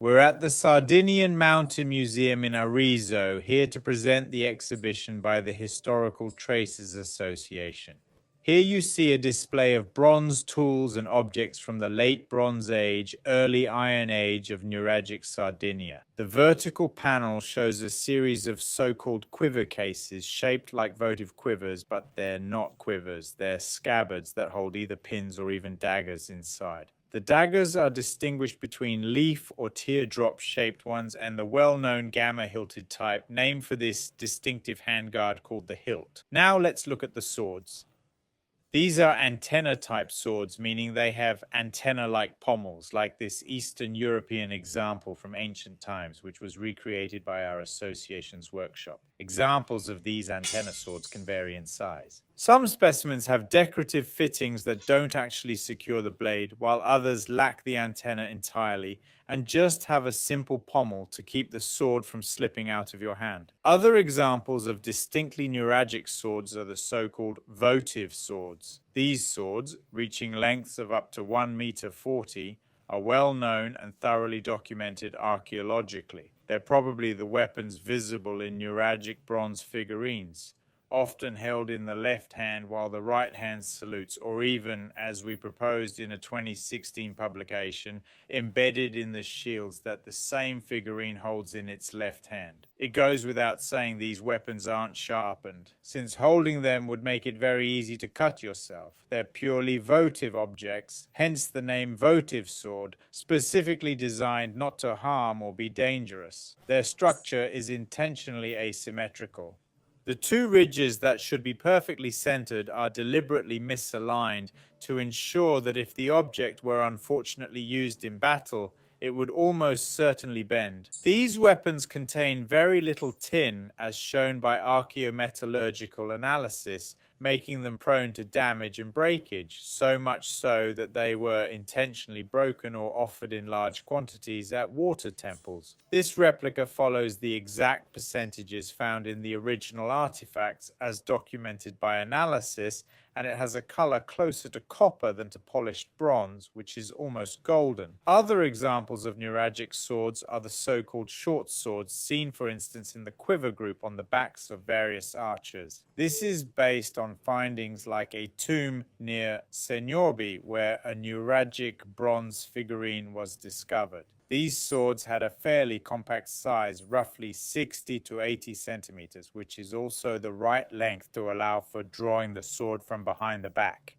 We're at the Sardinian Mountain Museum in Arezzo, here to present the exhibition by the Historical Traces Association. Here you see a display of bronze tools and objects from the late Bronze Age, early Iron Age of Nuragic Sardinia. The vertical panel shows a series of so-called quiver cases shaped like votive quivers, but they're not quivers. They're scabbards that hold either pins or even daggers inside. The daggers are distinguished between leaf or teardrop-shaped ones and the well-known gamma-hilted type, named for this distinctive handguard called the hilt. Now let's look at the swords. These are antenna-type swords, meaning they have antenna-like pommels, like this Eastern European example from ancient times, which was recreated by our association's workshop. Examples of these antenna swords can vary in size. Some specimens have decorative fittings that don't actually secure the blade, while others lack the antenna entirely and just have a simple pommel to keep the sword from slipping out of your hand. Other examples of distinctly Nuragic swords are the so-called votive swords. These swords, reaching lengths of up to 1.40 meters, are well known and thoroughly documented archaeologically. They're probably the weapons visible in Nuragic bronze figurines, often held in the left hand while the right hand salutes, or even, as we proposed in a 2016 publication, embedded in the shields that the same figurine holds in its left hand. It goes without saying these weapons aren't sharpened, since holding them would make it very easy to cut yourself. They're purely votive objects, hence the name votive sword, specifically designed not to harm or be dangerous. Their structure is intentionally asymmetrical. The two ridges that should be perfectly centered are deliberately misaligned to ensure that if the object were unfortunately used in battle, it would almost certainly bend. These weapons contain very little tin, as shown by archaeometallurgical analysis, making them prone to damage and breakage, so much so that they were intentionally broken or offered in large quantities at water temples. This replica follows the exact percentages found in the original artifacts as documented by analysis, and it has a color closer to copper than to polished bronze, which is almost golden. Other examples of Nuragic swords are the so-called short swords, seen for instance in the quiver group on the backs of various archers. This is based on findings like a tomb near Senorbi, where a Nuragic bronze figurine was discovered. These swords had a fairly compact size, roughly 60 to 80 centimeters, which is also the right length to allow for drawing the sword from behind the back.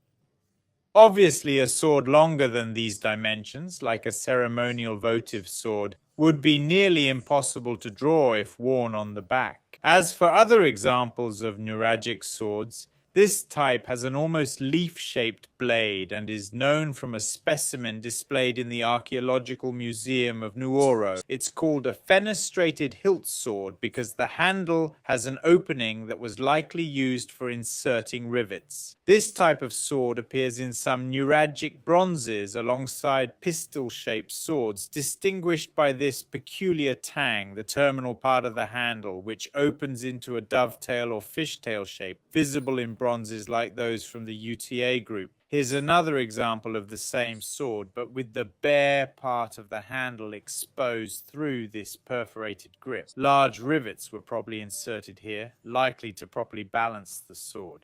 Obviously, a sword longer than these dimensions, like a ceremonial votive sword, would be nearly impossible to draw if worn on the back. As for other examples of Nuragic swords, this type has an almost leaf-shaped blade and is known from a specimen displayed in the Archaeological Museum of Nuoro. It's called a fenestrated hilt sword because the handle has an opening that was likely used for inserting rivets. This type of sword appears in some Nuragic bronzes alongside pistol-shaped swords, distinguished by this peculiar tang, the terminal part of the handle, which opens into a dovetail or fishtail shape, visible in bronzes like those from the UTA group. Here's another example of the same sword, but with the bare part of the handle exposed through this perforated grip. Large rivets were probably inserted here, likely to properly balance the sword.